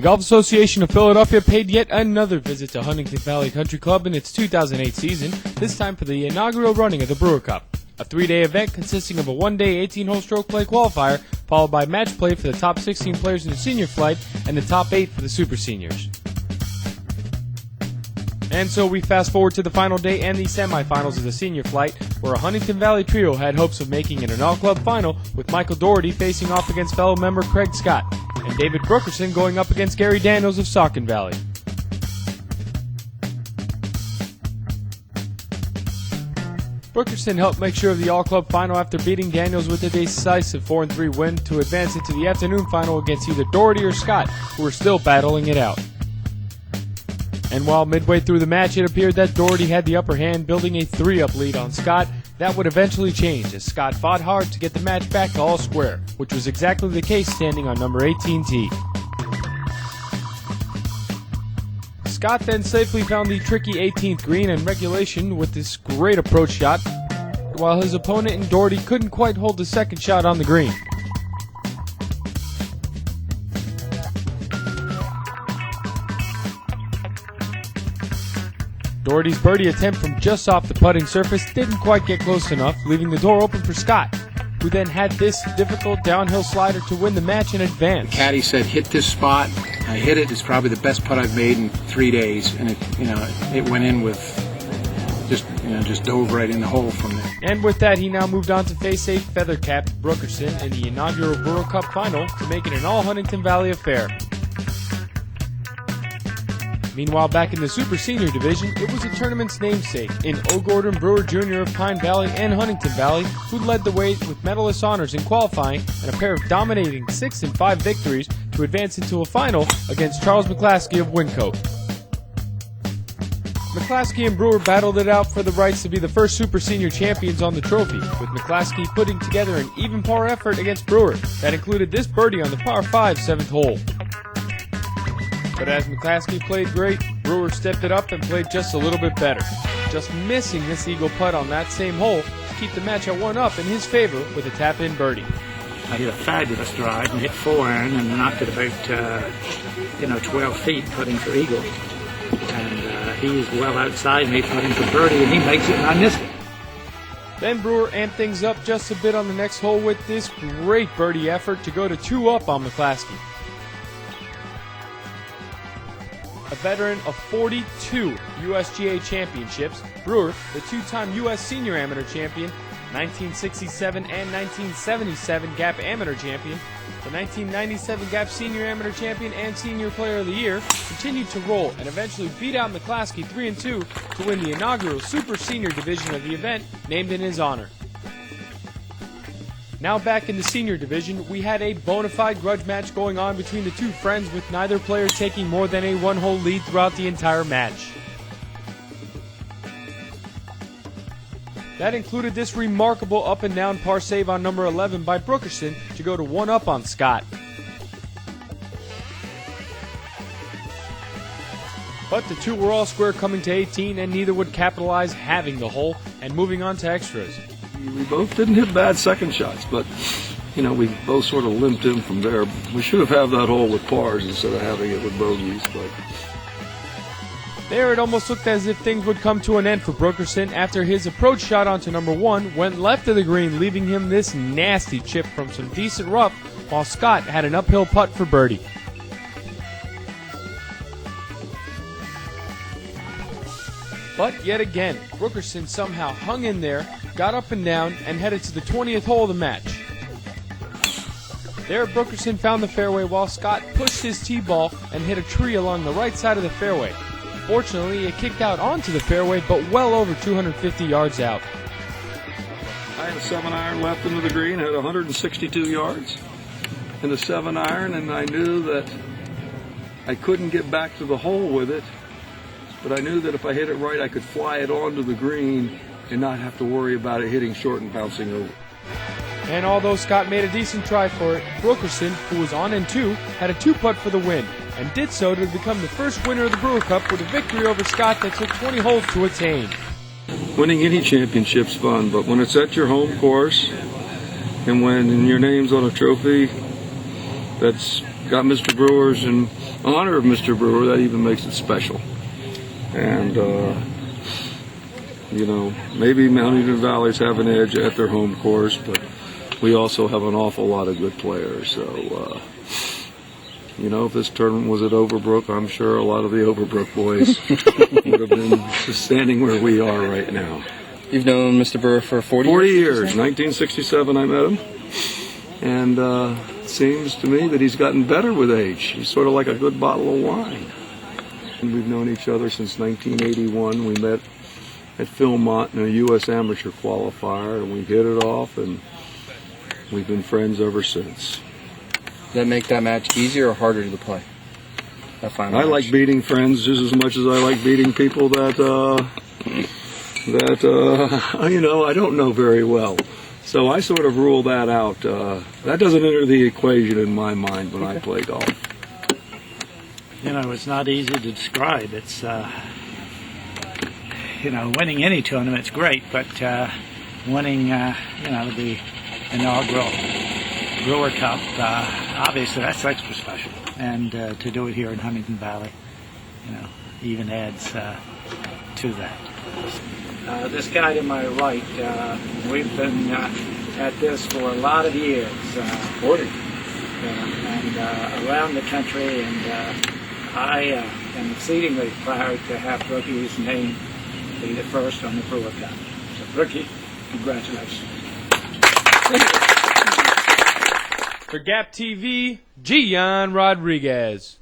Golf Association of Philadelphia paid yet another visit to Huntingdon Valley Country Club in its 2008 season, this time for the inaugural running of the Brewer Cup, a three-day event consisting of a one-day 18-hole stroke play qualifier, followed by match play for the top 16 players in the senior flight and the top 8 for the super seniors. And so we fast forward to the final day and the semifinals of the senior flight, where a Huntingdon Valley trio had hopes of making it an all-club final, with Michael Doherty facing off against fellow member Craig Scott, and David Brookerson going up against Gary Daniels of Saucon Valley. Brookerson helped make sure of the all-club final after beating Daniels with a decisive 4-3 win to advance into the afternoon final against either Doherty or Scott, who were still battling it out. And while midway through the match it appeared that Doherty had the upper hand, building a 3-up lead on Scott, that would eventually change as Scott fought hard to get the match back to all square, which was exactly the case standing on number 18 tee. Scott then safely found the tricky 18th green in regulation with this great approach shot, while his opponent in Doherty couldn't quite hold the second shot on the green. Doherty's birdie attempt from just off the putting surface didn't quite get close enough, leaving the door open for Scott, who then had this difficult downhill slider to win the match in advance. The caddy said, "Hit this spot." I hit it. It's probably the best putt I've made in 3 days, and it went in with just dove right in the hole from there. And with that, he now moved on to face a feather-capped Brookerson in the Inaugural Brewer Cup final to make it an all-Huntingdon Valley affair. Meanwhile, back in the Super Senior Division, it was the tournament's namesake in O. Gordon Brewer Jr. of Pine Valley and Huntingdon Valley, who led the way with medalist honors in qualifying and a pair of dominating 6 and 5 victories to advance into a final against Charles McClaskey of Wyncote. McClaskey and Brewer battled it out for the rights to be the first Super Senior champions on the trophy, with McClaskey putting together an even par effort against Brewer that included this birdie on the par 5 7th hole. But as McClaskey played great, Brewer stepped it up and played just a little bit better, just missing this eagle putt on that same hole to keep the match at 1-up in his favor with a tap-in birdie. I hit a fabulous drive and hit 4-iron and knocked it about 12 feet putting for eagle. And he's well outside me putting for birdie, and he makes it and I missed it. Then Brewer amped things up just a bit on the next hole with this great birdie effort to go to 2-up on McClaskey. A veteran of 42 USGA championships, Brewer, the two-time U.S. Senior Amateur Champion, 1967 and 1977 GAP Amateur Champion, the 1997 GAP Senior Amateur Champion and Senior Player of the Year, continued to roll and eventually beat out McClaskey 3-2 to win the inaugural Super Senior division of the event, named in his honor. Now back in the senior division, we had a bona fide grudge match going on between the two friends, with neither player taking more than a 1-hole lead throughout the entire match. That included this remarkable up and down par save on number 11 by Brookerson to go to 1-up on Scott. But the two were all square coming to 18, and neither would capitalize having the hole and moving on to extras. We both didn't hit bad second shots, but, we both sort of limped in from there. We should have had that hole with pars instead of having it with bogeys. But there it almost looked as if things would come to an end for Brookerson after his approach shot onto number 1 went left of the green, leaving him this nasty chip from some decent rough, while Scott had an uphill putt for birdie. But yet again, Brookerson somehow hung in there, got up and down, and headed to the 20th hole of the match. There, Brookerson found the fairway while Scott pushed his tee ball and hit a tree along the right side of the fairway. Fortunately, it kicked out onto the fairway, but well over 250 yards out. I had a 7-iron left into the green, had 162 yards in the 7-iron, and I knew that I couldn't get back to the hole with it. But I knew that if I hit it right, I could fly it onto the green and not have to worry about it hitting short and bouncing over. And although Scott made a decent try for it, Brookerson, who was on in 2, had a 2-putt for the win, and did so to become the first winner of the Brewer Cup with a victory over Scott that took 20 holes to attain. Winning any championship's fun, but when it's at your home course and when your name's on a trophy, that's got Mr. Brewers in honor of Mr. Brewer, that even makes it special. And, you know, maybe Huntingdon Valley's have an edge at their home course, but we also have an awful lot of good players. So, you know, if this tournament was at Overbrook, I'm sure a lot of the Overbrook boys would have been standing where we are right now. You've known Mr. Brewer for 40 years? 40 years. 1967 I met him. And it seems to me that he's gotten better with age. He's sort of like a good bottle of wine. And we've known each other since 1981. We met at Philmont in a U.S. amateur qualifier, and we hit it off, and we've been friends ever since. Does that make that match easier or harder to play? That final match? Like beating friends just as much as I like beating people that you know, I don't know very well. So I sort of rule that out. That doesn't enter the equation in my mind when I play golf. You know, it's not easy to describe. It's, you know, winning any tournament's great, but winning, you know, the Inaugural Brewer Cup, obviously that's extra special. And to do it here in Huntingdon Valley, you know, even adds to that. This guy to my right, we've been at this for a lot of years, 40, and around the country, and I am exceedingly proud to have Rookie's name be the first on the Brewer Cup. So, Rookie, congratulations. For Gap TV, Gian Rodriguez.